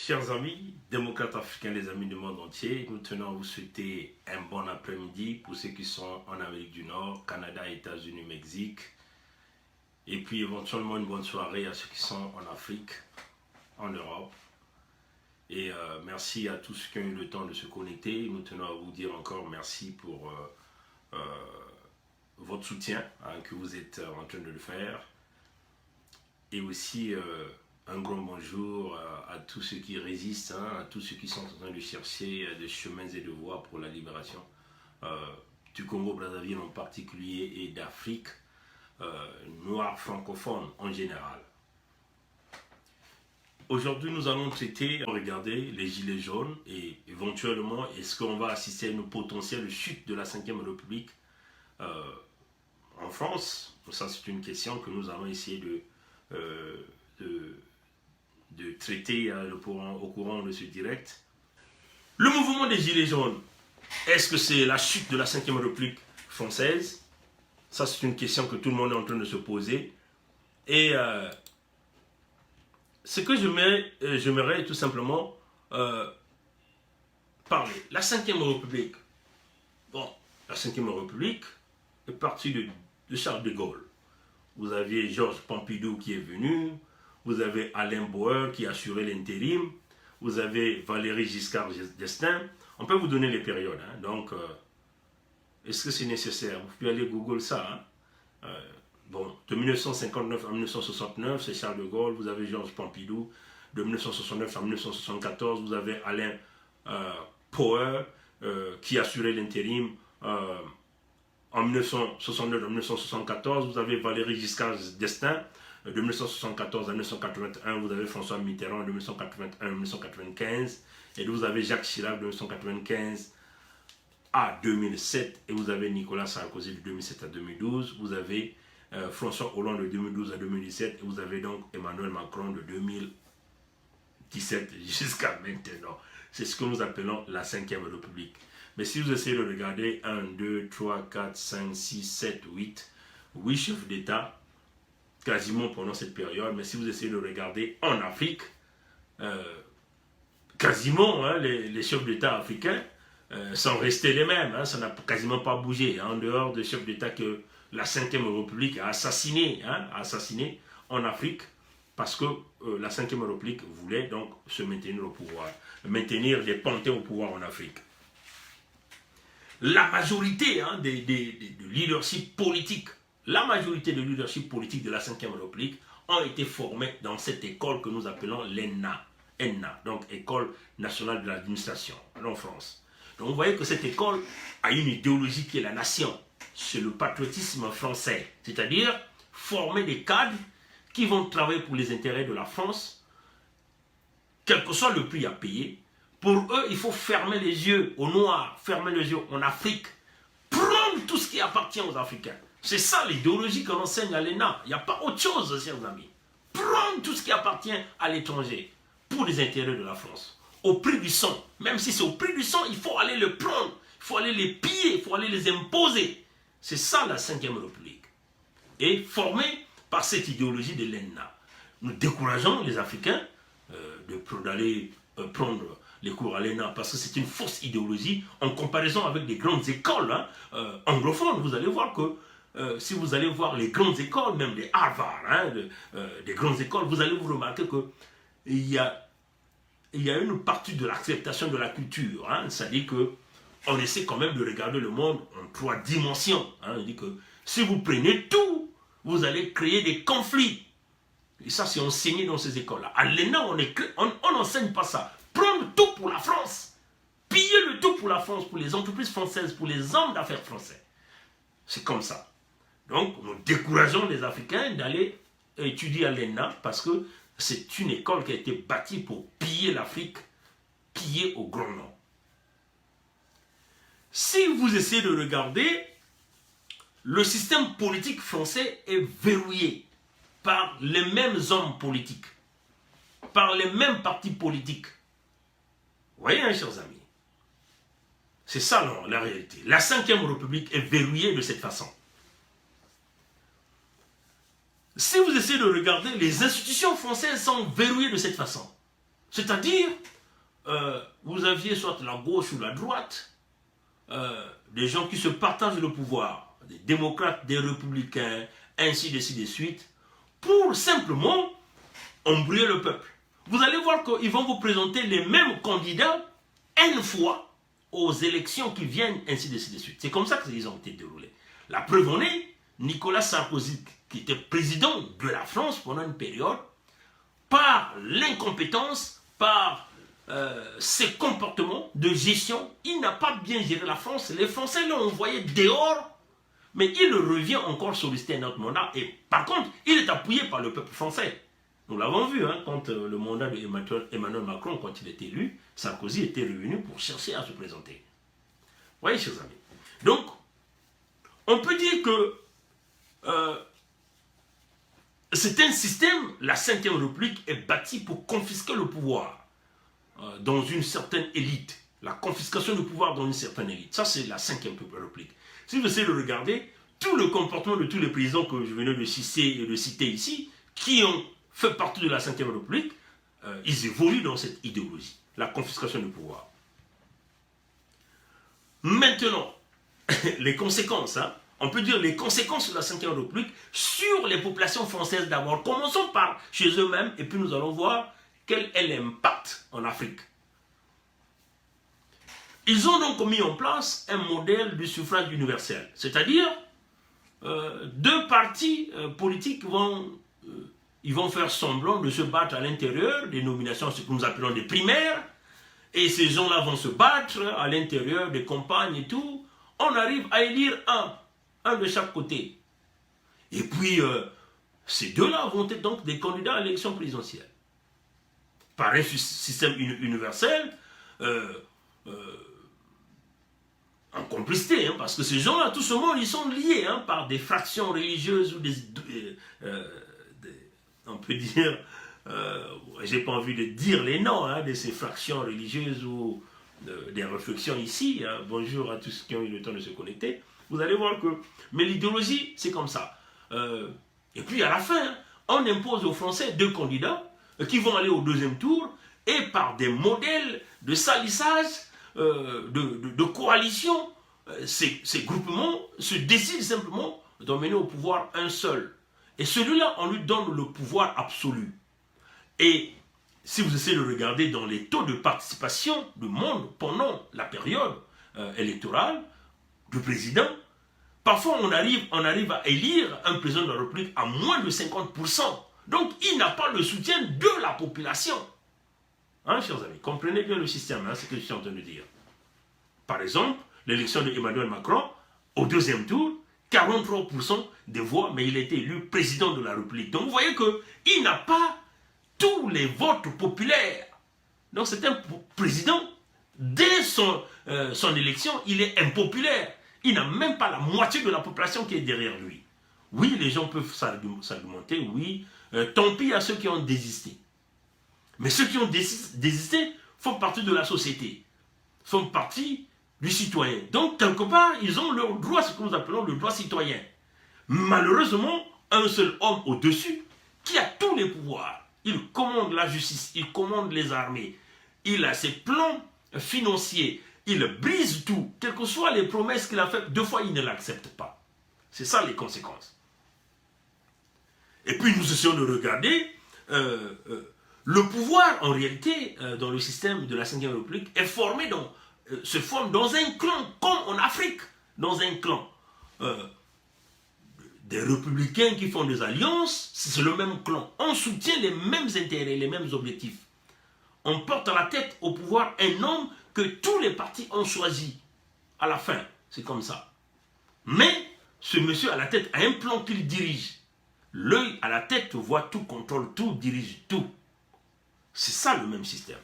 Chers amis, démocrates africains, les amis du monde entier, nous tenons à vous souhaiter un bon après-midi pour ceux qui sont en Amérique du Nord, Canada, États-Unis, Mexique. Et puis éventuellement une bonne soirée à ceux qui sont en Afrique, en Europe. Et merci à tous ceux qui ont eu le temps de se connecter. Nous tenons à vous dire encore merci pour votre soutien que vous êtes en train de le faire. Et aussi un grand bonjour à tous ceux qui résistent, à tous ceux qui sont en train de chercher des chemins et de voies pour la libération du Congo-Brazzaville en particulier et d'Afrique noire francophone en général. Aujourd'hui, nous allons regarder les gilets jaunes et éventuellement, est-ce qu'on va assister à une potentielle chute de la 5e République en France? Ça, c'est une question que nous allons essayer de traiter au courant de ce direct. Le mouvement des gilets jaunes, est-ce que c'est la chute de la 5e République française? Ça, c'est une question que tout le monde est en train de se poser. Et ce que j'aimerais tout simplement parler. La 5e République. Bon, la 5e République est partie de Charles de Gaulle. Vous aviez Georges Pompidou qui est venu. Vous avez Alain Bauer qui a assuré l'intérim. Vous avez Valéry Giscard d'Estaing. On peut vous donner les périodes. Donc, est-ce que c'est nécessaire? Vous pouvez aller Google ça. Bon, de 1959 à 1969, c'est Charles de Gaulle. Vous avez Georges Pompidou. De 1969 à 1974, vous avez Alain Bauer qui a assuré l'intérim. En 1969 à 1974, vous avez Valéry Giscard d'Estaing. De 1974 à 1981, vous avez François Mitterrand. De 1981 à 1995. Et vous avez Jacques Chirac de 1995 à 2007. Et vous avez Nicolas Sarkozy de 2007 à 2012. Vous avez François Hollande de 2012 à 2017. Et vous avez donc Emmanuel Macron de 2017 jusqu'à maintenant. C'est ce que nous appelons la 5e République. Mais si vous essayez de regarder 1, 2, 3, 4, 5, 6, 7, 8 chefs d'État quasiment pendant cette période. Mais si vous essayez de regarder en Afrique, quasiment les chefs d'État africains sont restés les mêmes. Ça n'a quasiment pas bougé. En dehors des chefs d'État que la 5e République a assassiné en Afrique parce que la 5e République voulait donc se maintenir au pouvoir, maintenir des pantins au pouvoir en Afrique. La majorité de leadership politique, la majorité de leadership politique de la 5e République ont été formés dans cette école que nous appelons l'ENA, donc École nationale de l'administration en France. Donc vous voyez que cette école a une idéologie qui est la nation, c'est le patriotisme français, c'est-à-dire former des cadres qui vont travailler pour les intérêts de la France, quel que soit le prix à payer. Pour eux, il faut fermer les yeux aux Noirs, fermer les yeux en Afrique, prendre tout ce qui appartient aux Africains. C'est ça l'idéologie qu'on enseigne à l'ENA. Il n'y a pas autre chose, chers amis. Prendre tout ce qui appartient à l'étranger pour les intérêts de la France. Au prix du sang. Même si c'est au prix du sang, il faut aller le prendre. Il faut aller les piller, il faut aller les imposer. C'est ça la 5e République. Et formée par cette idéologie de l'ENA. Nous décourageons les Africains d'aller prendre les cours à l'ENA parce que c'est une fausse idéologie en comparaison avec des grandes écoles anglophones. Vous allez voir que si vous allez voir les grandes écoles, même les Harvard, des grandes écoles, vous allez vous remarquer qu'il y a une partie de l'acceptation de la culture. C'est-à-dire qu'on essaie quand même de regarder le monde en 3 dimensions. On dit que si vous prenez tout, vous allez créer des conflits. Et ça, c'est enseigné dans ces écoles-là. À l'ENA, on n'enseigne pas ça. Prendre tout pour la France. Piller le tout pour la France, pour les entreprises françaises, pour les hommes d'affaires français. C'est comme ça. Donc, nous décourageons les Africains d'aller étudier à l'ENA parce que c'est une école qui a été bâtie pour piller l'Afrique, piller au grand nom. Si vous essayez de regarder, le système politique français est verrouillé par les mêmes hommes politiques, par les mêmes partis politiques. Vous voyez, chers amis, c'est ça la réalité. La 5e République est verrouillée de cette façon. Si vous essayez de regarder, les institutions françaises sont verrouillées de cette façon. C'est-à-dire, vous aviez soit la gauche ou la droite, des gens qui se partagent le pouvoir, des démocrates, des républicains, ainsi de suite, pour simplement embrouiller le peuple. Vous allez voir qu'ils vont vous présenter les mêmes candidats N fois aux élections qui viennent, ainsi de suite. C'est comme ça qu'ils ont été déroulés. La preuve en est, Nicolas Sarkozy, qui était président de la France pendant une période, par l'incompétence, par ses comportements de gestion, il n'a pas bien géré la France. Les Français l'ont envoyé dehors, mais il revient encore solliciter un autre mandat. Et par contre, il est appuyé par le peuple français. Nous l'avons vu, hein, quand le mandat d'Emmanuel Macron, quand il est élu, Sarkozy était revenu pour chercher à se présenter. Vous voyez, chers amis. Donc, on peut dire que c'est un système, la Cinquième République est bâtie pour confisquer le pouvoir dans une certaine élite. La confiscation du pouvoir dans une certaine élite. Ça, c'est la Cinquième République. Si vous essayez de regarder, tout le comportement de tous les présidents que je venais de citer ici, qui ont fait partie de la Cinquième République, ils évoluent dans cette idéologie, la confiscation du pouvoir. Maintenant, les conséquences, hein, on peut dire les conséquences de la Cinquième République sur les populations françaises d'abord. Commençons par chez eux-mêmes et puis nous allons voir quel est l'impact en Afrique. Ils ont donc mis en place un modèle du suffrage universel, c'est-à-dire deux partis politiques ils vont faire semblant de se battre à l'intérieur des nominations, ce que nous appelons des primaires, et ces gens-là vont se battre à l'intérieur des campagnes et tout. On arrive à élire un de chaque côté. Et puis, ces deux-là vont être donc des candidats à l'élection présidentielle. Par un système universel, en complicité, hein, parce que ces gens-là, tout ce monde, ils sont liés hein, par des fractions religieuses ou on peut dire, j'ai pas envie de dire les noms hein, de ces fractions religieuses ou des réflexions ici. Hein. Bonjour à tous ceux qui ont eu le temps de se connecter. Vous allez voir que, mais l'idéologie, c'est comme ça. Et puis à la fin, on impose aux Français deux candidats qui vont aller au deuxième tour et par des modèles de salissage, de coalition, ces groupements se décident simplement d'emmener au pouvoir un seul. Et celui-là, on lui donne le pouvoir absolu. Et si vous essayez de regarder dans les taux de participation du monde pendant la période électorale du président, parfois on arrive à élire un président de la République à moins de 50%. Donc il n'a pas le soutien de la population. Hein, chers amis, comprenez bien le système, hein, ce que je suis en train de dire. Par exemple, l'élection d'Emmanuel Macron, au deuxième tour, 43% des voix, mais il a été élu président de la République. Donc vous voyez qu'il n'a pas tous les votes populaires. Donc c'est un président, dès son élection, il est impopulaire. Il n'a même pas la moitié de la population qui est derrière lui. Oui, les gens peuvent s'argumenter, oui, tant pis à ceux qui ont désisté. Mais ceux qui ont désisté font partie de la société, font partie du citoyen. Donc, quelque part, ils ont leur droit, ce que nous appelons le droit citoyen. Malheureusement, un seul homme au-dessus, qui a tous les pouvoirs, il commande la justice, il commande les armées, il a ses plans financiers, il brise tout, quelles que soient les promesses qu'il a faites, deux fois il ne l'accepte pas. C'est ça les conséquences. Et puis nous essayons de regarder le pouvoir, en réalité, dans le système de la Cinquième République, est formé se forme dans un clan, comme en Afrique, dans un clan. Des républicains qui font des alliances, c'est le même clan. On soutient les mêmes intérêts, les mêmes objectifs. On porte à la tête au pouvoir un homme que tous les partis ont choisi. À la fin, c'est comme ça. Mais ce monsieur à la tête a un plan qu'il dirige. L'œil à la tête voit tout, contrôle tout, dirige tout. C'est ça le même système.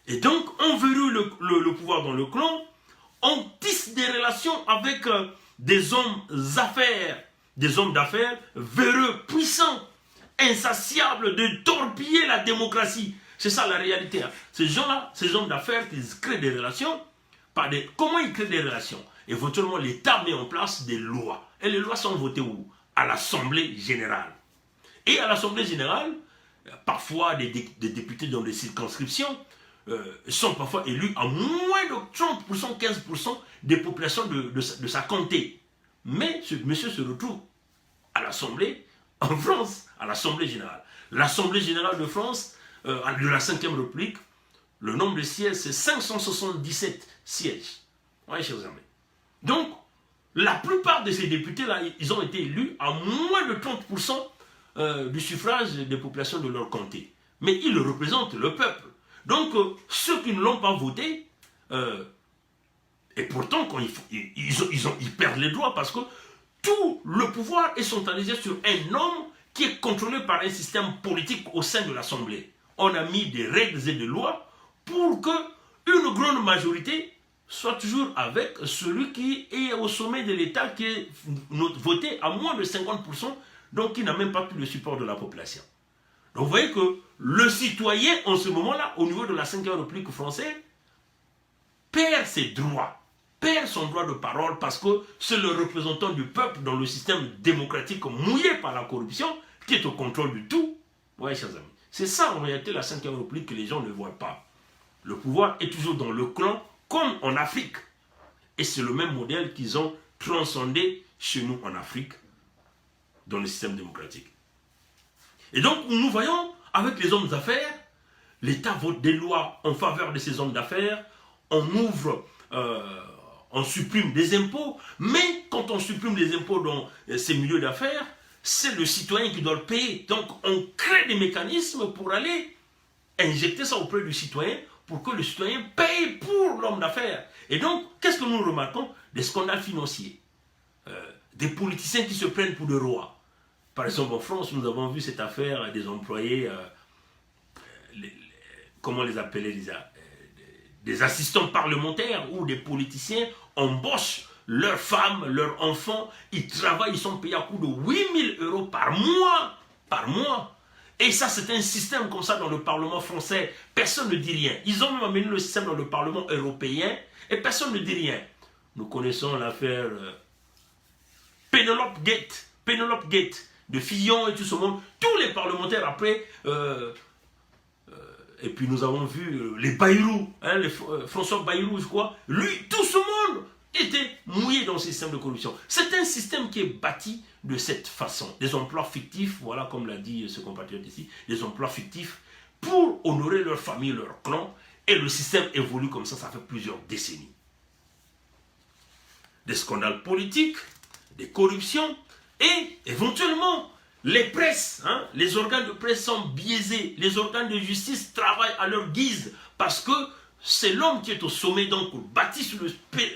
Et donc, on verrouille le pouvoir dans le clan, on tisse des relations avec des hommes d'affaires véreux, puissants, insatiables de torpiller la démocratie. C'est ça la réalité. Hein. Ces gens-là, ces hommes d'affaires, ils créent des relations. Comment ils créent des relations? Éventuellement, l'État met en place des lois. Et les lois sont votées où? À l'Assemblée générale. Et à l'Assemblée générale, parfois des députés dans des circonscriptions sont parfois élus à moins de 30%, 15% des populations de sa comté. Mais ce monsieur se retrouve à l'Assemblée, en France, à l'Assemblée générale. L'Assemblée générale de France, de la 5e République, le nombre de sièges, c'est 577 sièges. Oui, chers amis. Donc, la plupart de ces députés-là, ils ont été élus à moins de 30% du suffrage des populations de leur comté. Mais ils représentent le peuple. Donc, ceux qui ne l'ont pas voté, et pourtant, quand ils perdent les droits parce que tout le pouvoir est centralisé sur un homme qui est contrôlé par un système politique au sein de l'Assemblée. On a mis des règles et des lois pour qu'une grande majorité soit toujours avec celui qui est au sommet de l'État, qui est voté à moins de 50%, donc qui n'a même pas tout le support de la population. Donc vous voyez que le citoyen, en ce moment-là, au niveau de la 5e République française, perd ses droits, perd son droit de parole parce que c'est le représentant du peuple dans le système démocratique mouillé par la corruption qui est au contrôle du tout. Oui, chers amis. C'est ça, en réalité, la 5e République que les gens ne voient pas. Le pouvoir est toujours dans le clan, comme en Afrique. Et c'est le même modèle qu'ils ont transcendé chez nous en Afrique, dans le système démocratique. Et donc, nous voyons, avec les hommes d'affaires, l'État vote des lois en faveur de ces hommes d'affaires, on ouvre, on supprime des impôts, mais quand on supprime des impôts dans ces milieux d'affaires, c'est le citoyen qui doit le payer. Donc, on crée des mécanismes pour aller injecter ça auprès du citoyen pour que le citoyen paye pour l'homme d'affaires. Et donc, qu'est-ce que nous remarquons? Des scandales financiers, des politiciens qui se prennent pour des rois. Par exemple, en France, nous avons vu cette affaire des employés, comment les appeler déjà, des assistants parlementaires où des politiciens embauchent leurs femmes, leurs enfants, ils travaillent, ils sont payés à coût de 8 000 € par mois. Par mois. Et ça, c'est un système comme ça dans le Parlement français. Personne ne dit rien. Ils ont même amené le système dans le Parlement européen et personne ne dit rien. Nous connaissons l'affaire Penelope Gate, de Fillon et tout ce monde. Tous les parlementaires après... et puis nous avons vu les Bayrou, hein, François Bayrou, je crois. Lui, tout ce monde était mouillé dans ce système de corruption. C'est un système qui est bâti de cette façon. Des emplois fictifs, voilà comme l'a dit ce compatriote ici, des emplois fictifs pour honorer leur famille, leur clan. Et le système évolue comme ça fait plusieurs décennies. Des scandales politiques, des corruptions et éventuellement les presses, hein, les organes de presse sont biaisés, les organes de justice travaillent à leur guise parce que c'est l'homme qui est au sommet, donc bâti sur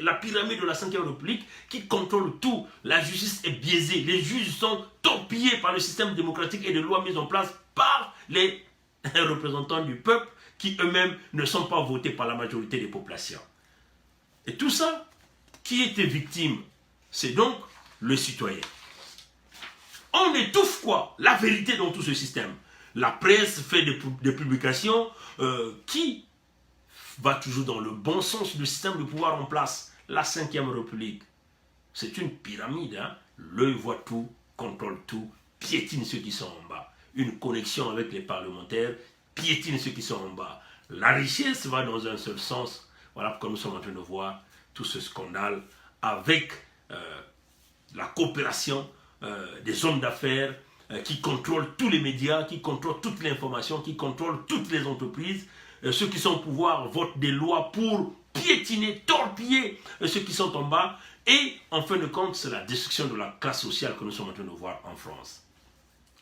la pyramide de la 5e République, qui contrôle tout. La justice est biaisée, les juges sont torpillés par le système démocratique et les lois mises en place par les représentants du peuple qui eux-mêmes ne sont pas votés par la majorité des populations. Et tout ça, qui était victime? C'est donc le citoyen. On étouffe quoi? La vérité dans tout ce système. La presse fait des publications qui va toujours dans le bon sens du système de pouvoir en place. La 5e République, c'est une pyramide. Hein? L'œil voit tout, contrôle tout, piétine ceux qui sont en bas. Une connexion avec les parlementaires, piétine ceux qui sont en bas. La richesse va dans un seul sens. Voilà pourquoi nous sommes en train de voir tout ce scandale avec la coopération des hommes d'affaires qui contrôlent tous les médias, qui contrôlent toute l'information, qui contrôlent toutes les entreprises. Ceux qui sont au pouvoir votent des lois pour piétiner, torpiller ceux qui sont en bas. Et en fin de compte, c'est la destruction de la classe sociale que nous sommes en train de voir en France.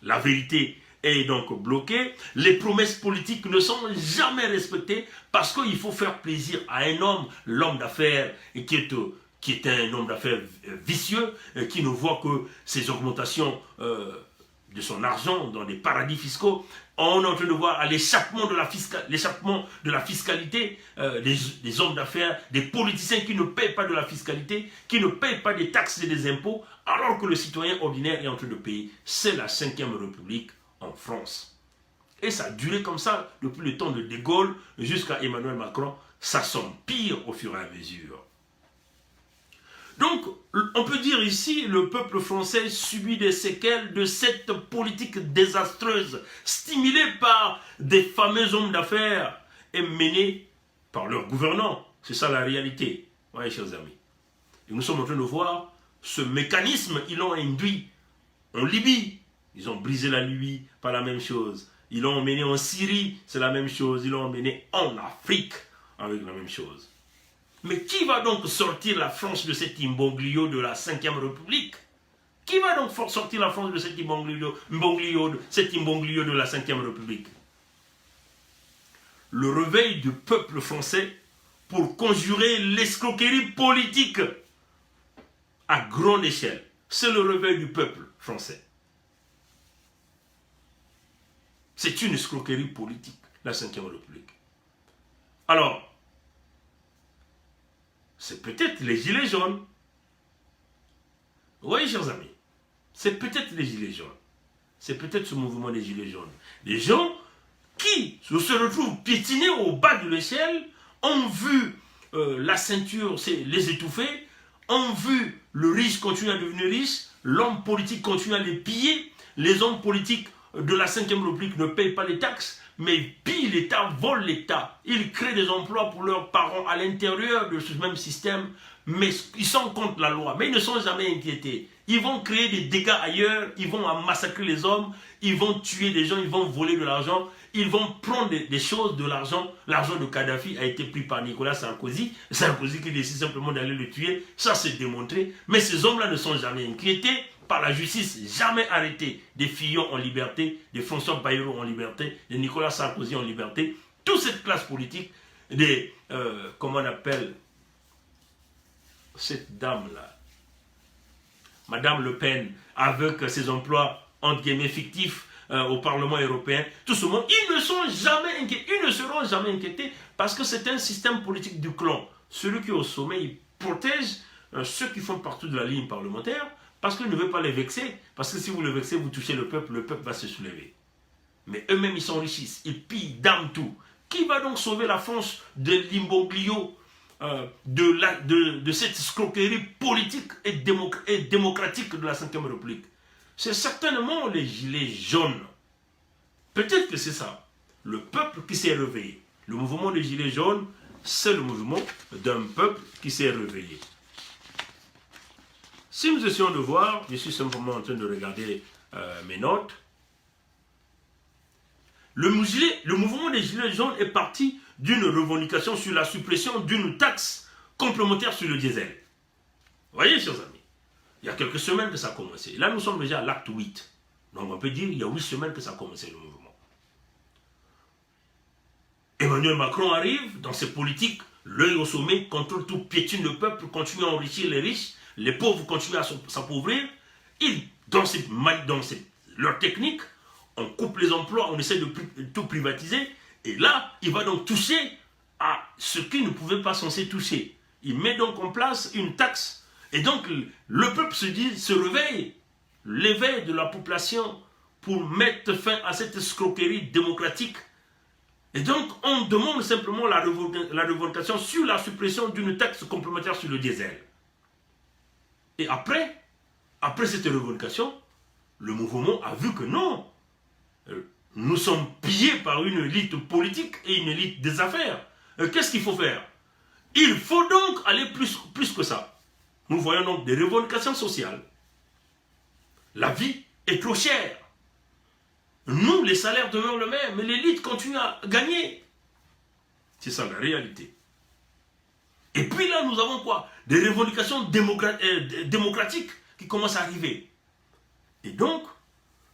La vérité est donc bloquée. Les promesses politiques ne sont jamais respectées parce qu'il faut faire plaisir à un homme, l'homme d'affaires, qui est un homme d'affaires vicieux, qui ne voit que ces augmentations de son argent dans des paradis fiscaux. On est en train de voir l'échappement de la fiscalité des hommes d'affaires, des politiciens qui ne payent pas de la fiscalité, qui ne payent pas des taxes et des impôts, alors que le citoyen ordinaire est en train de payer. C'est la 5e République en France. Et ça a duré comme ça depuis le temps de De Gaulle jusqu'à Emmanuel Macron. Ça s'empire au fur et à mesure. Donc, on peut dire ici, le peuple français subit des séquelles de cette politique désastreuse, stimulée par des fameux hommes d'affaires et menée par leurs gouvernants. C'est ça la réalité. Oui, chers amis. Et nous sommes en train de voir ce mécanisme, ils l'ont induit en Libye. Ils ont brisé la Libye, pas la même chose. Ils l'ont emmené en Syrie, c'est la même chose. Ils l'ont emmené en Afrique, avec la même chose. Mais qui va donc sortir la France de cet imbroglio de la Ve République? Qui va donc sortir la France de cet imbroglio de la Ve République? Le réveil du peuple français pour conjurer l'escroquerie politique à grande échelle. C'est le réveil du peuple français. C'est une escroquerie politique, la Ve République. Alors, c'est peut-être les gilets jaunes. Vous voyez, chers amis, c'est peut-être les gilets jaunes. C'est peut-être ce mouvement des gilets jaunes. Des gens qui se retrouvent piétinés au bas de l'échelle, ont vu la ceinture les étouffer, ont vu le riche continuer à devenir riche, l'homme politique continue à les piller, les hommes politiques de la Ve République ne payent pas les taxes, mais pillent l'État, volent l'État. Ils créent des emplois pour leurs parents à l'intérieur de ce même système, mais ils sont contre la loi, mais ils ne sont jamais inquiétés. Ils vont créer des dégâts ailleurs, ils vont massacrer les hommes, ils vont tuer des gens, ils vont voler de l'argent, ils vont prendre des choses de l'argent. L'argent de Kadhafi a été pris par Nicolas Sarkozy. Sarkozy qui décide simplement d'aller le tuer, ça c'est démontré. Mais ces hommes-là ne sont jamais inquiétés par la justice, jamais arrêtés. Des Fillon en liberté, des François Bayrou en liberté, des Nicolas Sarkozy en liberté. Toute cette classe politique, des, comment on appelle cette dame-là, Madame Le Pen, avec ses emplois entre guillemets fictifs au Parlement européen, tout ce monde, ils ne sont jamais inquiétés, ils ne seront jamais inquiétés parce que c'est un système politique du clan. Celui qui est au sommet, il protège ceux qui font partie de la ligne parlementaire parce qu'il ne veut pas les vexer, parce que si vous les vexez, vous touchez le peuple va se soulever. Mais eux-mêmes, ils s'enrichissent, ils pillent, dament tout. Qui va donc sauver la France de l'imbroglio, de cette escroquerie politique et démocratique de la Ve République? C'est certainement les gilets jaunes. Peut-être que c'est ça. Le peuple qui s'est réveillé. Le mouvement des gilets jaunes, c'est le mouvement d'un peuple qui s'est réveillé. Si nous essayons de voir, je suis simplement en train de regarder mes notes. Le mouvement des gilets jaunes est parti d'une revendication sur la suppression d'une taxe complémentaire sur le diesel. Vous voyez, chers amis, il y a quelques semaines que ça a commencé. Là, nous sommes déjà à l'acte 8. Donc, on peut dire qu'il y a 8 semaines que ça a commencé, le mouvement. Emmanuel Macron arrive dans ses politiques, l'œil au sommet, contrôle tout, piétine le peuple, continue à enrichir les riches, les pauvres continuent à s'appauvrir. Dans leur technique, on coupe les emplois, on essaie de tout privatiser. Et là, il va donc toucher à ce qu'il ne pouvait pas censé toucher. Il met donc en place une taxe. Et donc, le peuple se réveille, l'éveil de la population pour mettre fin à cette escroquerie démocratique. Et donc, on demande simplement la revendication sur la suppression d'une taxe complémentaire sur le diesel. Et après cette revendication, le mouvement a vu que non, nous sommes pillés par une élite politique et une élite des affaires. Qu'est-ce qu'il faut faire? Il faut donc aller plus que ça. Nous voyons donc des revendications sociales. La vie est trop chère. Nous, les salaires demeurent le même, mais l'élite continue à gagner. C'est ça la réalité. Et puis là, nous avons quoi? Des revendications démocratiques qui commencent à arriver. Et donc,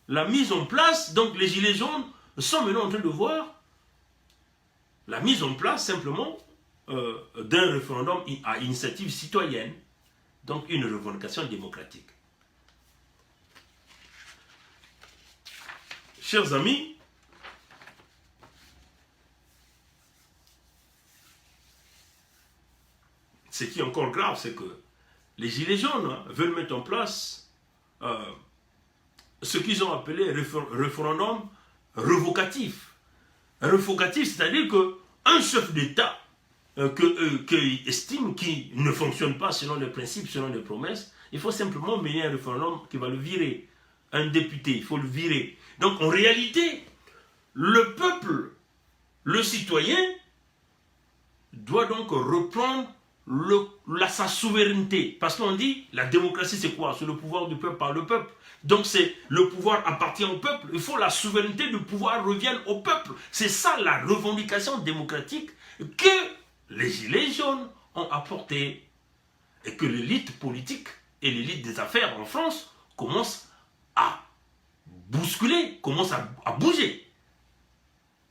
la mise en place, donc les gilets jaunes sont maintenant en train de voir la mise en place simplement d'un référendum à initiative citoyenne, donc une revendication démocratique. Chers amis, ce qui est encore grave, c'est que les gilets jaunes veulent mettre en place ce qu'ils ont appelé référendum revocatif. Revocatif, c'est-à-dire qu'un chef d'État qu'ils estiment qui ne fonctionne pas selon les principes, selon les promesses, il faut simplement mener un référendum qui va le virer. Un député, il faut le virer. Donc en réalité, le peuple, le citoyen, doit donc reprendre sa souveraineté. Parce qu'on dit, la démocratie c'est quoi? C'est le pouvoir du peuple par le peuple. Donc c'est le pouvoir appartient au peuple. Il faut la souveraineté du pouvoir revienne au peuple. C'est ça la revendication démocratique que les Gilets jaunes ont apporté. Et que l'élite politique et l'élite des affaires en France commencent à bousculer, commencent à bouger.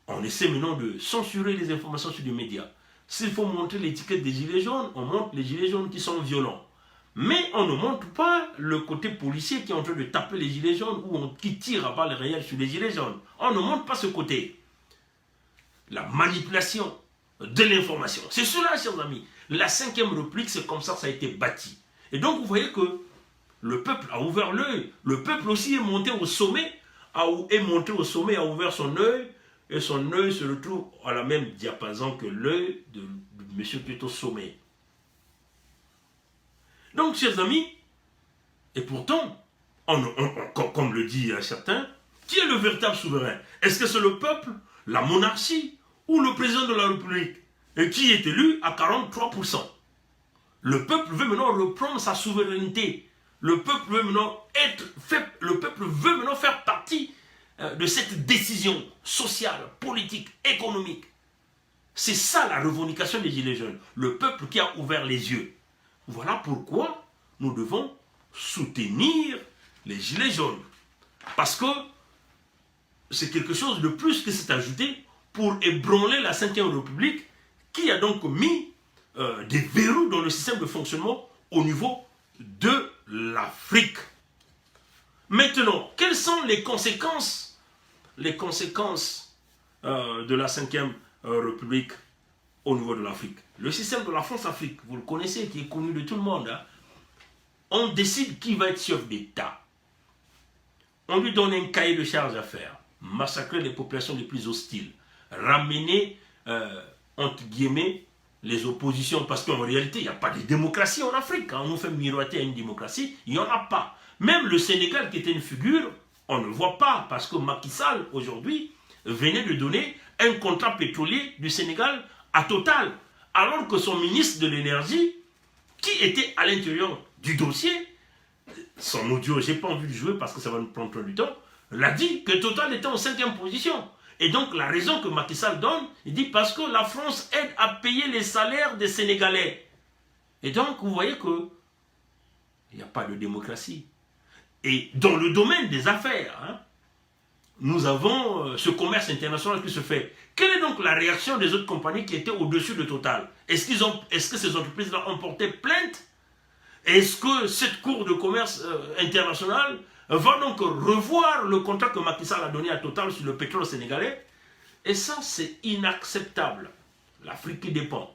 On essaie maintenant de censurer les informations sur les médias. S'il faut montrer l'étiquette des gilets jaunes, on montre les gilets jaunes qui sont violents. Mais on ne montre pas le côté policier qui est en train de taper les gilets jaunes ou qui tire à balles réelles sur les gilets jaunes. On ne montre pas ce côté. La manipulation de l'information. C'est cela, chers amis. La 5e République, c'est comme ça que ça a été bâti. Et donc, vous voyez que le peuple a ouvert l'œil. Le peuple aussi est monté au sommet, a ouvert son œil. Et son œil se retrouve à la même diapason que l'œil de monsieur qui est au sommet. Donc, chers amis, et pourtant, comme le dit certains, qui est le véritable souverain? Est-ce que c'est le peuple, la monarchie ou le président de la République? Et qui est élu à 43%? Le peuple veut maintenant reprendre sa souveraineté. Le peuple veut maintenant faire partie de cette décision sociale, politique, économique. C'est ça la revendication des Gilets jaunes. Le peuple qui a ouvert les yeux. Voilà pourquoi nous devons soutenir les Gilets jaunes. Parce que c'est quelque chose de plus qui s'est ajouté pour ébranler la 5e République qui a donc mis des verrous dans le système de fonctionnement au niveau de l'Afrique. Maintenant, quelles sont les conséquences de la 5e République au niveau de l'Afrique? Le système de la France-Afrique, vous le connaissez, qui est connu de tout le monde. Hein? On décide qui va être chef d'État. On lui donne un cahier de charge à faire. Massacrer les populations les plus hostiles. Ramener, entre guillemets, les oppositions. Parce qu'en réalité, il n'y a pas de démocratie en Afrique. Quand on nous fait miroiter à une démocratie, il n'y en a pas. Même le Sénégal, qui était une figure, on ne le voit pas. Parce que Macky Sall, aujourd'hui, venait de donner un contrat pétrolier du Sénégal à Total. Alors que son ministre de l'énergie, qui était à l'intérieur du dossier, son audio, je n'ai pas envie de jouer parce que ça va nous prendre trop du temps, l'a dit que Total était en 5e position. Et donc la raison que Macky Sall donne, il dit parce que la France aide à payer les salaires des Sénégalais. Et donc vous voyez que il n'y a pas de démocratie. Et dans le domaine des affaires, hein, nous avons ce commerce international qui se fait. Quelle est donc la réaction des autres compagnies qui étaient au-dessus de Total? Est-ce que ces entreprises-là ont porté plainte? Est-ce que cette cour de commerce internationale va donc revoir le contrat que Macky Sall a donné à Total sur le pétrole sénégalais? Et ça, c'est inacceptable. L'Afrique qui dépend.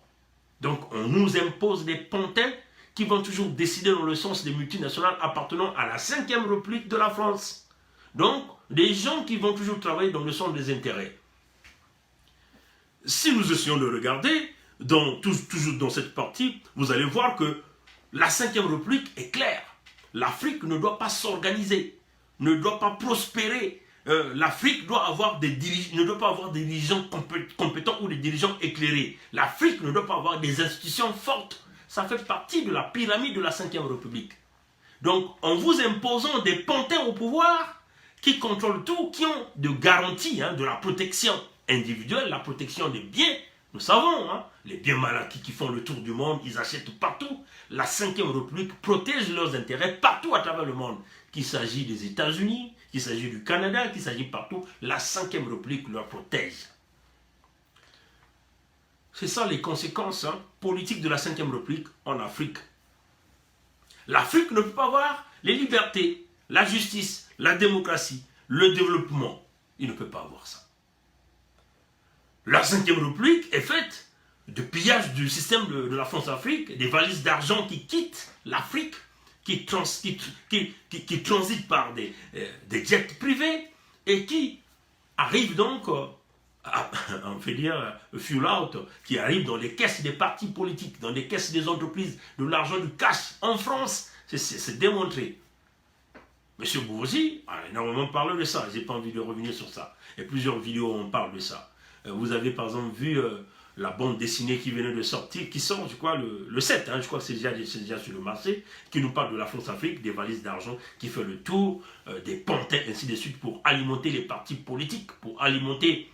Donc, on nous impose des pantins qui vont toujours décider dans le sens des multinationales appartenant à la 5e République de la France. Donc, des gens qui vont toujours travailler dans le sens des intérêts. Si nous essayons de regarder, toujours dans cette partie, vous allez voir que la 5e République est claire. L'Afrique ne doit pas s'organiser, ne doit pas prospérer. L'Afrique doit avoir ne doit pas avoir des dirigeants compétents ou des dirigeants éclairés. L'Afrique ne doit pas avoir des institutions fortes. Ça fait partie de la pyramide de la 5e République. Donc, en vous imposant des pantins au pouvoir qui contrôlent tout, qui ont de garanties de la protection individuelle, la protection des biens. Nous savons, les biens mal acquis qui font le tour du monde, ils achètent partout. La 5e République protège leurs intérêts partout à travers le monde. Qu'il s'agit des États-Unis, qu'il s'agit du Canada, qu'il s'agit partout, la 5e République leur protège. C'est ça les conséquences politiques de la 5e République en Afrique. L'Afrique ne peut pas avoir les libertés, la justice, la démocratie, le développement. Il ne peut pas avoir ça. La 5e République est faite de pillage du système de la France-Afrique, des valises d'argent qui quittent l'Afrique, qui transitent par des jets privés et qui arrivent donc on fait dire, fuel out, qui arrive dans les caisses des partis politiques, dans les caisses des entreprises, de l'argent du cash en France. C'est démontré. Monsieur Bourgi a énormément parlé de ça. Je n'ai pas envie de revenir sur ça. Et plusieurs vidéos on parle de ça. Vous avez par exemple vu la bande dessinée qui venait de sortir, qui sort, je crois, le 7, je crois que c'est déjà sur le marché, qui nous parle de la France-Afrique, des valises d'argent, qui fait le tour, des pantins, ainsi de suite, pour alimenter les partis politiques, pour alimenter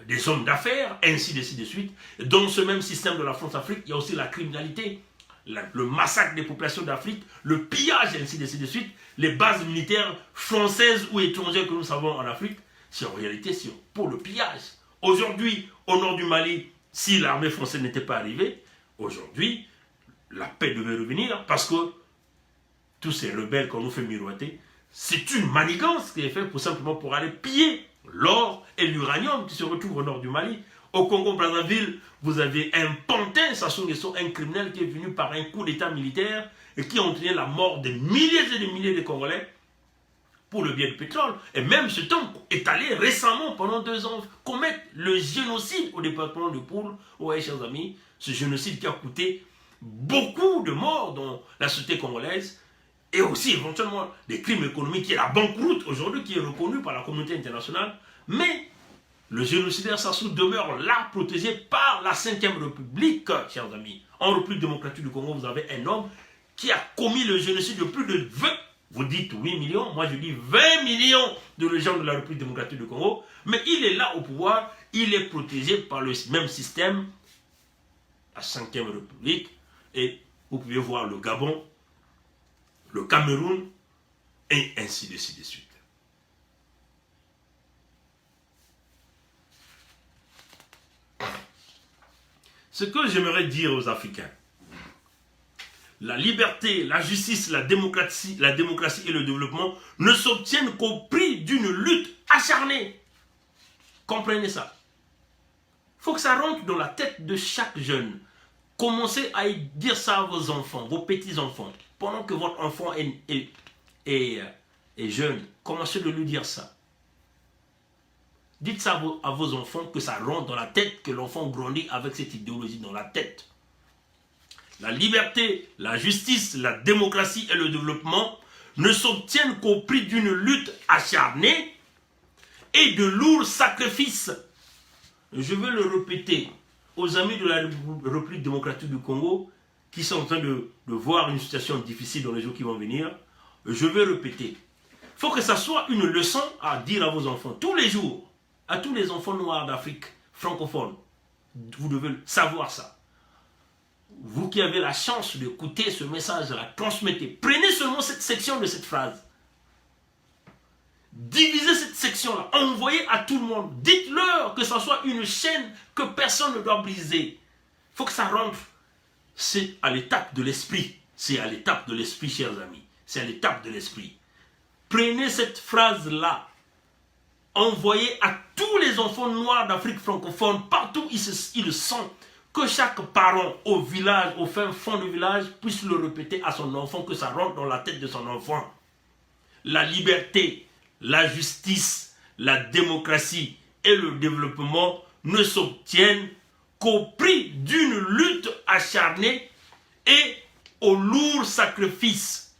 des hommes d'affaires, ainsi de suite. Dans ce même système de la France-Afrique, il y a aussi la criminalité, le massacre des populations d'Afrique, le pillage, ainsi de suite, les bases militaires françaises ou étrangères que nous savons en Afrique, c'est en réalité pour le pillage. Aujourd'hui, au nord du Mali, si l'armée française n'était pas arrivée, aujourd'hui, la paix devait revenir parce que tous ces rebelles qu'on nous fait miroiter, c'est une manigance qui est faite simplement pour aller piller l'or et l'uranium qui se retrouvent au nord du Mali. Au Congo-Brazzaville, vous avez un pantin, Sassou Nguesso, un criminel qui est venu par un coup d'état militaire et qui a entraîné la mort de milliers et de milliers de Congolais pour le bien du pétrole. Et même cet homme est allé récemment, pendant 2 ans, commettre le génocide au département de Poul. Ouais, chers amis, ce génocide qui a coûté beaucoup de morts dans la société congolaise et aussi éventuellement des crimes économiques, qui est la banqueroute aujourd'hui, qui est reconnue par la communauté internationale. Mais le génocidaire Sassou demeure là, protégé par la 5e République, chers amis. En République démocratique du Congo, vous avez un homme qui a commis le génocide de plus de 20, vous dites 8 millions, moi je dis 20 millions de gens de la République démocratique du Congo, mais il est là au pouvoir, il est protégé par le même système, la 5e République, et vous pouvez voir le Gabon, le Cameroun, et ainsi de suite. Ce que j'aimerais dire aux Africains, la liberté, la justice, la démocratie et le développement ne s'obtiennent qu'au prix d'une lutte acharnée. Comprenez ça. Il faut que ça rentre dans la tête de chaque jeune. Commencez à dire ça à vos enfants, vos petits-enfants. Pendant que votre enfant est jeune, commencez de lui dire ça. Dites ça à vos enfants, que ça rentre dans la tête, que l'enfant grandit avec cette idéologie dans la tête. La liberté, la justice, la démocratie et le développement ne s'obtiennent qu'au prix d'une lutte acharnée et de lourds sacrifices. Je veux le répéter aux amis de la République démocratique du Congo qui sont en train de voir une situation difficile dans les jours qui vont venir. Je veux répéter. Il faut que ça soit une leçon à dire à vos enfants tous les jours, à tous les enfants noirs d'Afrique francophone. Vous devez savoir ça. Vous qui avez la chance d'écouter ce message-là, transmettez. Prenez seulement cette section de cette phrase. Divisez cette section-là. Envoyez à tout le monde. Dites-leur que ça soit une chaîne que personne ne doit briser. Il faut que ça rentre. C'est à l'étape de l'esprit. C'est à l'étape de l'esprit, chers amis. C'est à l'étape de l'esprit. Prenez cette phrase-là. Envoyez à tous les enfants noirs d'Afrique francophone, partout ils le sentent. Que chaque parent au village, au fin fond du village, puisse le répéter à son enfant, que ça rentre dans la tête de son enfant. La liberté, la justice, la démocratie et le développement ne s'obtiennent qu'au prix d'une lutte acharnée et au lourd sacrifice.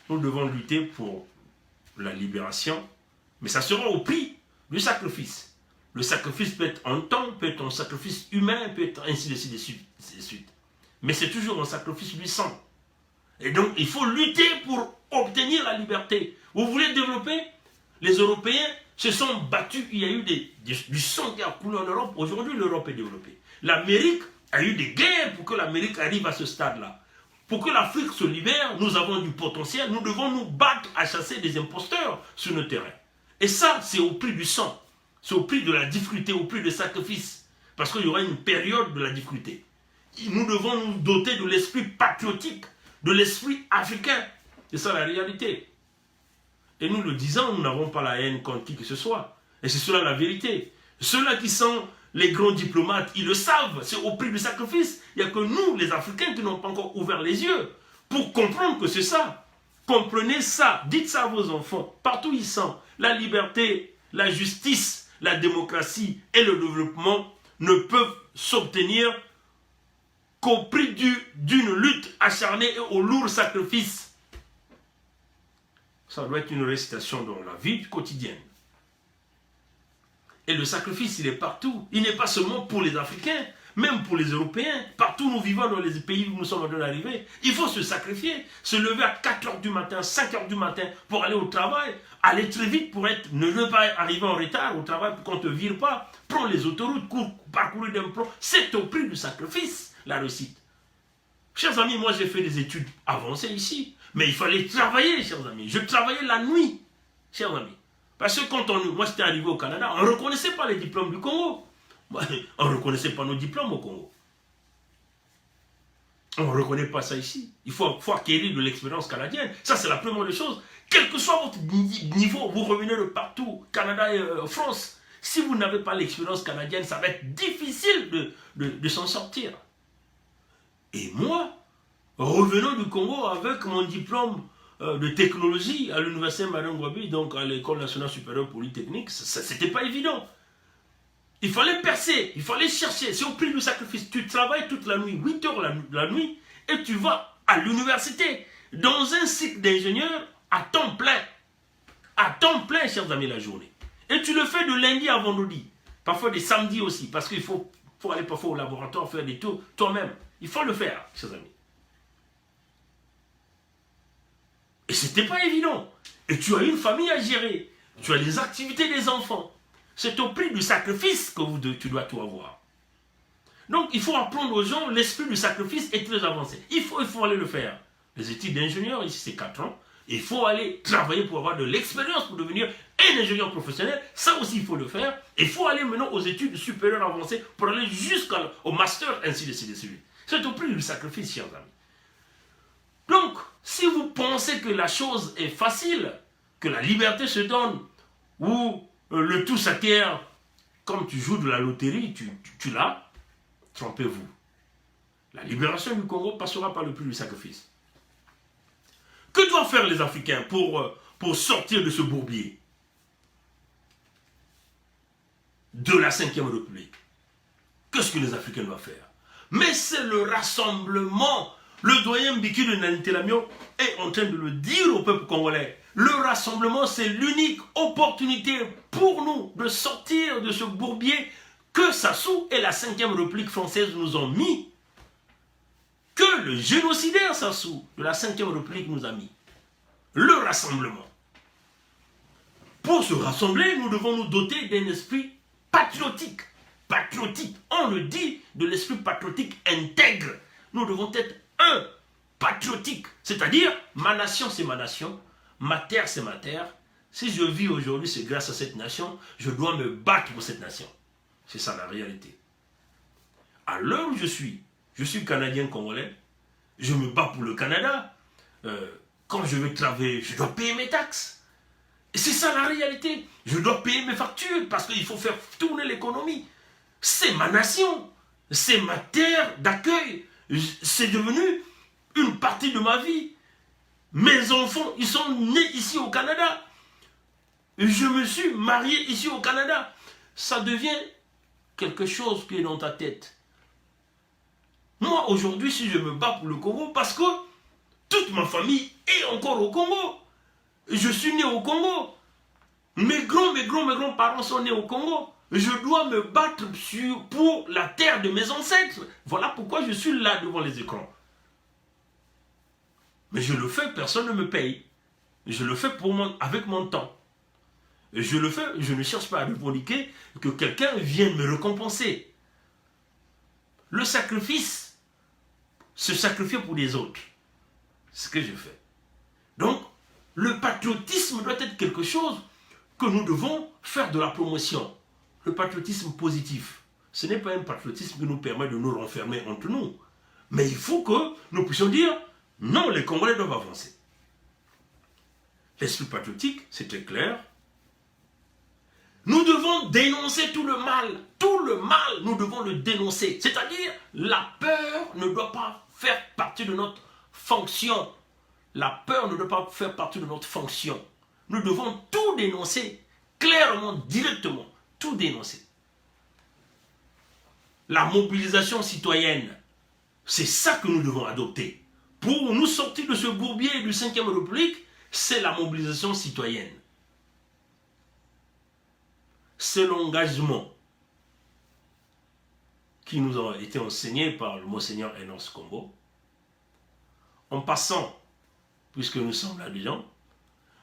Nous devons lutter pour la libération, mais ça sera au prix du sacrifice. Le sacrifice peut être en temps, peut être un sacrifice humain, peut être ainsi de suite. Mais c'est toujours un sacrifice du sang. Et donc, il faut lutter pour obtenir la liberté. Vous voulez développer? Les Européens se sont battus. Il y a eu du sang qui a coulé en Europe. Aujourd'hui, l'Europe est développée. L'Amérique a eu des guerres pour que l'Amérique arrive à ce stade-là. Pour que l'Afrique se libère, nous avons du potentiel. Nous devons nous battre à chasser des imposteurs sur nos terrains. Et ça, c'est au prix du sang. C'est au prix de la difficulté, au prix du sacrifice. Parce qu'il y aura une période de la difficulté. Nous devons nous doter de l'esprit patriotique, de l'esprit africain. C'est ça la réalité. Et nous le disons, nous n'avons pas la haine contre qui que ce soit. Et c'est cela la vérité. Ceux-là qui sont les grands diplomates, ils le savent. C'est au prix du sacrifice. Il n'y a que nous, les Africains, qui n'ont pas encore ouvert les yeux pour comprendre que c'est ça. Comprenez ça, dites ça à vos enfants, partout ils sont. La liberté, la justice, la démocratie et le développement ne peuvent s'obtenir qu'au prix d'une lutte acharnée et au lourd sacrifice. Ça doit être une récitation dans la vie quotidienne. Et le sacrifice, il est partout. Il n'est pas seulement pour les Africains, même pour les Européens. Partout où nous vivons dans les pays où nous sommes en train d'arriver, il faut se sacrifier. Se lever à 4 h du matin, 5 h du matin pour aller au travail. Aller très vite pour ne pas arriver en retard au travail pour qu'on ne te vire pas. Prends les autoroutes, parcourir d'un plan. C'est au prix du sacrifice, la réussite. Chers amis, moi j'ai fait des études avancées ici. Mais il fallait travailler, chers amis. Je travaillais la nuit, chers amis. Parce que quand moi j'étais arrivé au Canada, on ne reconnaissait pas les diplômes du Congo. On ne reconnaissait pas nos diplômes au Congo. On ne reconnaît pas ça ici. Il faut acquérir de l'expérience canadienne. Ça, c'est la première des choses. Quel que soit votre niveau, vous revenez de partout, Canada et France. Si vous n'avez pas l'expérience canadienne, ça va être difficile de s'en sortir. Et moi, revenons du Congo avec mon diplôme de technologie à l'université Madame Gwabi, donc à l'école nationale supérieure polytechnique, c'était pas évident. Il fallait percer, il fallait chercher, c'est au prix du sacrifice. Tu travailles toute la nuit, 8 heures la nuit, et tu vas à l'université, dans un cycle d'ingénieur à temps plein, chers amis, la journée. Et tu le fais de lundi à vendredi, parfois des samedis aussi, parce qu'il faut aller parfois au laboratoire faire des tours toi-même. Il faut le faire, chers amis. Et c'était pas évident. Et tu as une famille à gérer. Tu as les activités des enfants. C'est au prix du sacrifice que tu dois tout avoir. Donc, il faut apprendre aux gens, l'esprit du sacrifice est très avancé. Il faut aller le faire. Les études d'ingénieur, ici, c'est 4 ans. Il faut aller travailler pour avoir de l'expérience, pour devenir un ingénieur professionnel. Ça aussi, il faut le faire. Il faut aller maintenant aux études supérieures avancées pour aller jusqu'au master, ainsi de suite. C'est au prix du sacrifice, chers amis. Donc, si vous pensez que la chose est facile, que la liberté se donne, ou le tout s'acquiert, comme tu joues de la loterie, tu l'as, trompez-vous. La libération du Congo passera par le prix du sacrifice. Que doivent faire les Africains pour sortir de ce bourbier de la 5e République? Qu'est-ce que les Africains doivent faire? Mais c'est le rassemblement. Le doyen Mbiki de Nani Telamio est en train de le dire au peuple congolais. Le rassemblement, c'est l'unique opportunité pour nous de sortir de ce bourbier que Sassou et la 5e République française nous ont mis. Que le génocidaire Sassou de la 5e République nous a mis. Le rassemblement. Pour se rassembler, nous devons nous doter d'un esprit patriotique. Patriotique. On le dit, de l'esprit patriotique intègre. Nous devons être patriotique, c'est-à-dire ma nation c'est ma nation, ma terre c'est ma terre. Si je vis aujourd'hui c'est grâce à cette nation, je dois me battre pour cette nation. C'est ça la réalité. À l'heure où je suis canadien congolais, je me bats pour le Canada. Quand je vais travailler, je dois payer mes taxes. Et c'est ça la réalité. Je dois payer mes factures parce qu'il faut faire tourner l'économie. C'est ma nation, c'est ma terre d'accueil. C'est devenu une partie de ma vie. Mes enfants, ils sont nés ici au Canada. Je me suis marié ici au Canada. Ça devient quelque chose qui est dans ta tête. Moi, aujourd'hui, si je me bats pour le Congo, parce que toute ma famille est encore au Congo. Je suis né au Congo. Mes grands-parents sont nés au Congo. Je dois me battre pour la terre de mes ancêtres. Voilà pourquoi je suis là devant les écrans. Mais je le fais, personne ne me paye. Je le fais avec mon temps. Et je le fais, je ne cherche pas à revendiquer que quelqu'un vienne me récompenser. Le sacrifice, se sacrifier pour les autres, c'est ce que je fais. Donc, le patriotisme doit être quelque chose que nous devons faire de la promotion. Le patriotisme positif. Ce n'est pas un patriotisme qui nous permet de nous renfermer entre nous. Mais il faut que nous puissions dire, non, les Congolais doivent avancer. L'esprit patriotique, c'est très clair. Nous devons dénoncer tout le mal. Tout le mal, nous devons le dénoncer. C'est-à-dire, la peur ne doit pas faire partie de notre fonction. La peur ne doit pas faire partie de notre fonction. Nous devons tout dénoncer, clairement, directement, tout dénoncer. La mobilisation citoyenne, c'est ça que nous devons adopter. Pour nous sortir de ce bourbier du 5e République, c'est la mobilisation citoyenne. C'est l'engagement qui nous a été enseigné par le Monseigneur Enos Kombo. En passant, puisque nous sommes là-dedans,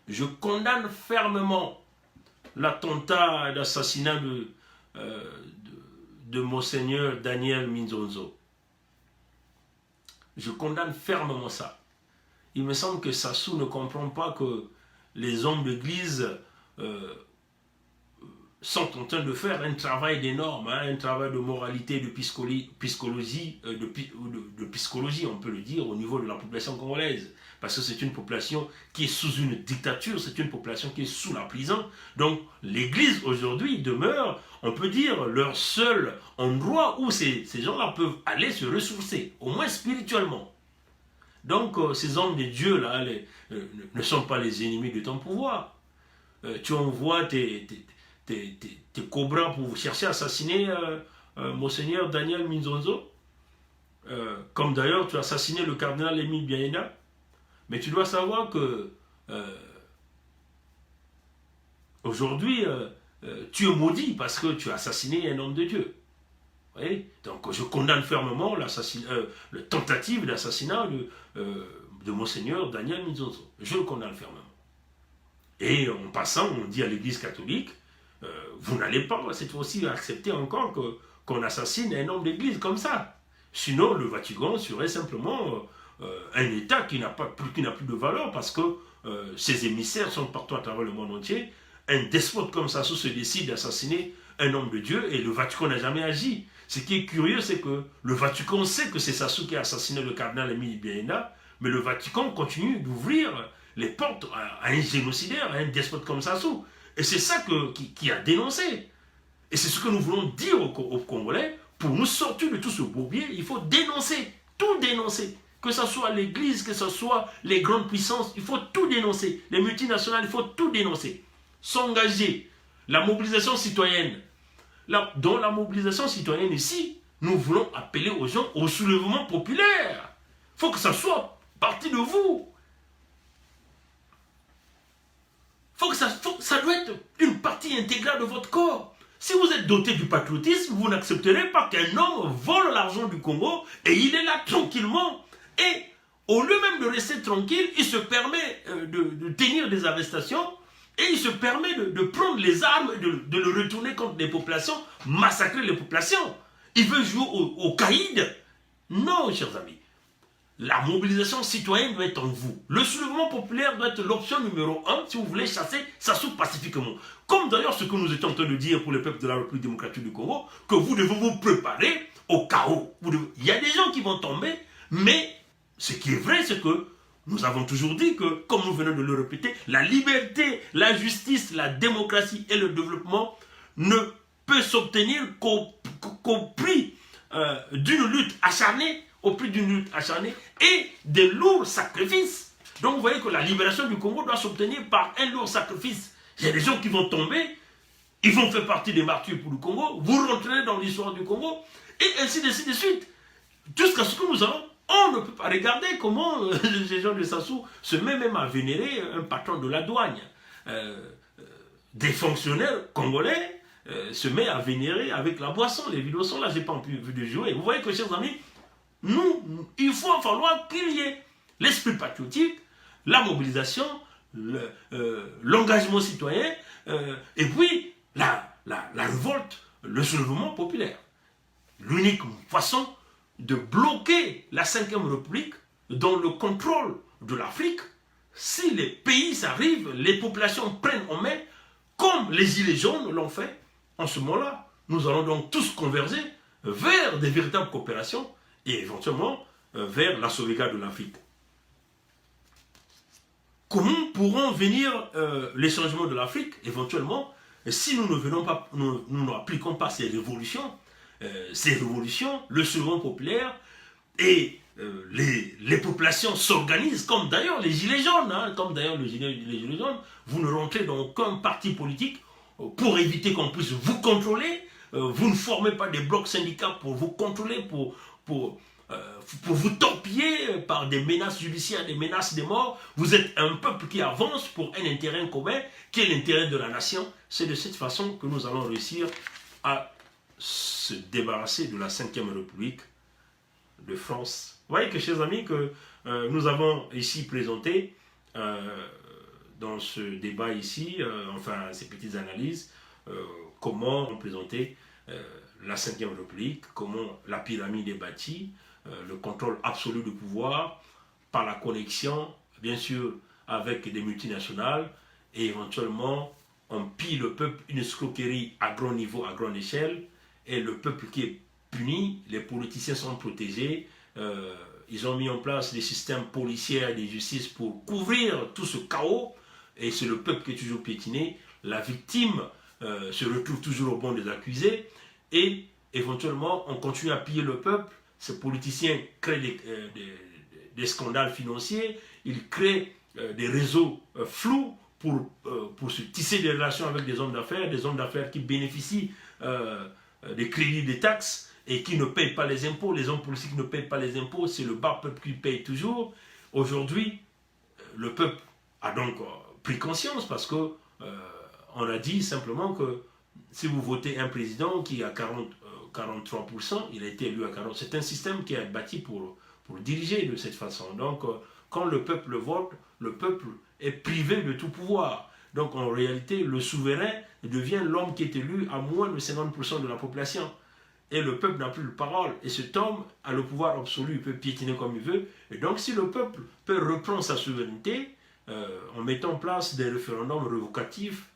je condamne fermement l'attentat d'assassinat de Monseigneur Daniel Minzonzo. Je condamne fermement ça. Il me semble que Sassou ne comprend pas que les hommes d'église sont en train de faire un travail d'énorme, un travail de moralité, de psychologie, on peut le dire, au niveau de la population congolaise. Parce que c'est une population qui est sous une dictature, c'est une population qui est sous la prison. Donc l'église aujourd'hui demeure, on peut dire, leur seul endroit où ces gens-là peuvent aller se ressourcer, au moins spirituellement. Donc ces hommes de Dieu là ne sont pas les ennemis de ton pouvoir. Tu envoies tes cobras pour chercher à assassiner Monseigneur Daniel Minzonzo, comme d'ailleurs tu as assassiné le cardinal Émile Biaïna. Mais tu dois savoir que aujourd'hui, tu es maudit parce que tu as assassiné un homme de Dieu. Oui? Donc je condamne fermement la tentative d'assassinat de Monseigneur Daniel Minzonzo. Je le condamne fermement. Et en passant, on dit à l'Église catholique, vous n'allez pas cette fois-ci accepter encore qu'on assassine un homme d'église comme ça. Sinon, le Vatican serait simplement un État qui n'a plus de valeur parce que ses émissaires sont partout à travers le monde entier. Un despote comme ça se décide d'assassiner un homme de Dieu et le Vatican n'a jamais agi. Ce qui est curieux, c'est que le Vatican sait que c'est Sassou qui a assassiné le cardinal Émile Biaïna, mais le Vatican continue d'ouvrir les portes à un génocidaire, à un despote comme Sassou. Et c'est ça qui a dénoncé. Et c'est ce que nous voulons dire aux Congolais. Pour nous sortir de tout ce bourbier, il faut dénoncer, tout dénoncer. Que ce soit l'Église, que ce soit les grandes puissances, il faut tout dénoncer. Les multinationales, il faut tout dénoncer. S'engager. La mobilisation citoyenne. Dans la mobilisation citoyenne ici, nous voulons appeler aux gens au soulèvement populaire. Il faut que ça soit partie de vous. Ça doit être une partie intégrale de votre corps. Si vous êtes doté du patriotisme, vous n'accepterez pas qu'un homme vole l'argent du Congo et il est là tranquillement. Et au lieu même de rester tranquille, il se permet de tenir des arrestations et il se permet de prendre les armes et de le retourner contre les populations, massacrer les populations. Il veut jouer au caïd. Non, chers amis. La mobilisation citoyenne doit être en vous. Le soulèvement populaire doit être l'option numéro 1 si vous voulez chasser Sassou pacifiquement. Comme d'ailleurs ce que nous étions en train de dire pour le peuple de la République démocratique du Congo, que vous devez vous préparer au chaos. Il y a des gens qui vont tomber, mais ce qui est vrai, c'est que nous avons toujours dit que, comme nous venons de le répéter, la liberté, la justice, la démocratie et le développement ne peuvent s'obtenir qu'au prix d'une lutte acharnée, et des lourds sacrifices. Donc vous voyez que la libération du Congo doit s'obtenir par un lourd sacrifice. Il y a des gens qui vont tomber, ils vont faire partie des martyrs pour le Congo, vous rentrez dans l'histoire du Congo, et ainsi de suite. Jusqu'à ce que nous allons, on ne peut pas regarder comment les gens de Sassou se mettent même à vénérer un patron de la douane. Des fonctionnaires congolais se mettent à vénérer avec la boisson. Les vidéos sont là, je n'ai pas pu de jouer. Vous voyez que, chers amis, il faut falloir qu'il y ait l'esprit patriotique, la mobilisation, l'engagement citoyen, et puis la révolte, le soulèvement populaire. L'unique façon de bloquer la 5e République dans le contrôle de l'Afrique, si les pays arrivent, les populations prennent en main, comme les Gilets jaunes l'ont fait, en ce moment-là, nous allons donc tous converger vers des véritables coopérations et éventuellement vers la sauvegarde de l'Afrique. Comment pourront venir les changements de l'Afrique, éventuellement, si nous n'appliquons pas ces révolutions, le soulèvement populaire et les populations s'organisent, comme d'ailleurs les Gilets jaunes, hein, comme d'ailleurs les Gilets jaunes, vous ne rentrez dans aucun parti politique pour éviter qu'on puisse vous contrôler, vous ne formez pas des blocs syndicats pour vous contrôler, pour vous torpiller par des menaces judiciaires, des menaces de mort. Vous êtes un peuple qui avance pour un intérêt commun, qui est l'intérêt de la nation. C'est de cette façon que nous allons réussir à se débarrasser de la 5e République de France. Vous voyez que, chers amis, que nous avons ici présenté dans ce débat ici, enfin ces petites analyses, comment on présentait la 5e République, comment la pyramide est bâtie, le contrôle absolu du pouvoir par la connexion, bien sûr, avec des multinationales, et éventuellement on pille le peuple, une escroquerie à grand niveau, à grande échelle, et le peuple qui est puni, les politiciens sont protégés, ils ont mis en place des systèmes policiers et de justice pour couvrir tout ce chaos, et c'est le peuple qui est toujours piétiné, la victime se retrouve toujours au banc des accusés, et éventuellement on continue à piller le peuple, ces politiciens créent des scandales financiers, ils créent des réseaux flous pour se tisser des relations avec des hommes d'affaires qui bénéficient des crédits des taxes et qui ne payent pas les impôts. Les hommes politiques ne payent pas les impôts, c'est le bas peuple qui paye toujours. Aujourd'hui, le peuple a donc pris conscience parce que on a dit simplement que si vous votez un président qui a 43%, il a été élu à 40%. C'est un système qui est bâti pour diriger de cette façon. Donc, quand le peuple vote, le peuple est privé de tout pouvoir. Donc, en réalité, le souverain devient l'homme qui est élu à moins de 50% de la population. Et le peuple n'a plus de parole. Et cet homme a le pouvoir absolu, il peut piétiner comme il veut. Et donc, si le peuple peut reprendre sa souveraineté en mettant en place des référendums révocatifs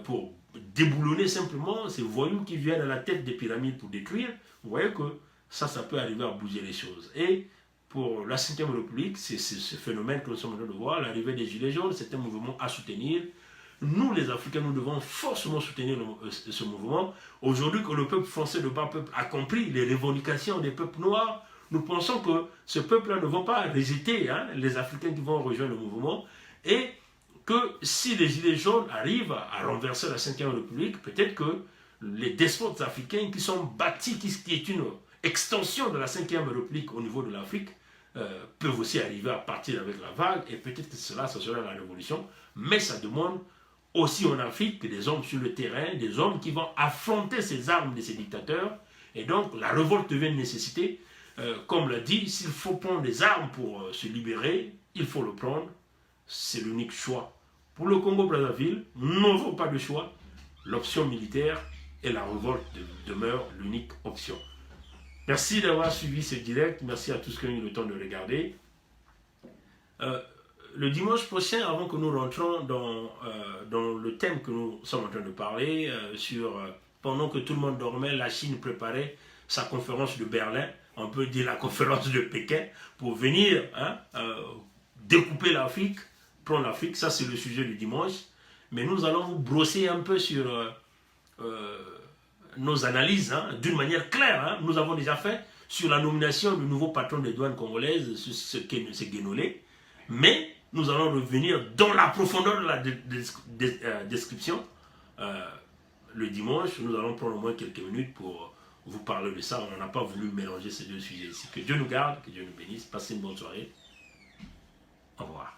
pour déboulonner simplement ces voyous qui viennent à la tête des pyramides pour détruire, vous voyez que ça peut arriver à bouger les choses. Et pour la 5e République, c'est ce phénomène que nous sommes en train de voir, l'arrivée des Gilets jaunes, c'est un mouvement à soutenir. Nous, les Africains, nous devons forcément soutenir ce mouvement. Aujourd'hui, que le peuple français, le bas peuple, a compris les revendications des peuples noirs, nous pensons que ce peuple-là ne va pas rejeter les Africains qui vont rejoindre le mouvement, et que si les Gilets jaunes arrivent à renverser la 5e République, peut-être que les despotes africains qui sont bâtis, qui est une extension de la 5e République au niveau de l'Afrique, peuvent aussi arriver à partir avec la vague, et peut-être que ça sera la révolution, mais ça demande aussi en Afrique des hommes sur le terrain, des hommes qui vont affronter ces armes de ces dictateurs, et donc la révolte devient une nécessité. Comme l'a dit, s'il faut prendre des armes pour se libérer, il faut le prendre, c'est l'unique choix. Pour le Congo-Brazzaville, nous n'avons pas de choix, l'option militaire et la révolte demeure l'unique option. Merci d'avoir suivi ce direct, merci à tous ceux qui ont eu le temps de regarder. Le dimanche prochain, avant que nous rentrons dans le thème que nous sommes en train de parler, pendant que tout le monde dormait, la Chine préparait sa conférence de Berlin, on peut dire la conférence de Pékin, pour venir découper l'Afrique, prendre l'Afrique, ça c'est le sujet du dimanche. Mais nous allons vous brosser un peu sur nos analyses, d'une manière claire. Nous avons déjà fait sur la nomination du nouveau patron des douanes congolaises, ce Guénolé. Mais nous allons revenir dans la profondeur de la description. Le dimanche, nous allons prendre au moins quelques minutes pour vous parler de ça. On n'a pas voulu mélanger ces deux sujets ici. Que Dieu nous garde, que Dieu nous bénisse. Passez une bonne soirée. Au revoir.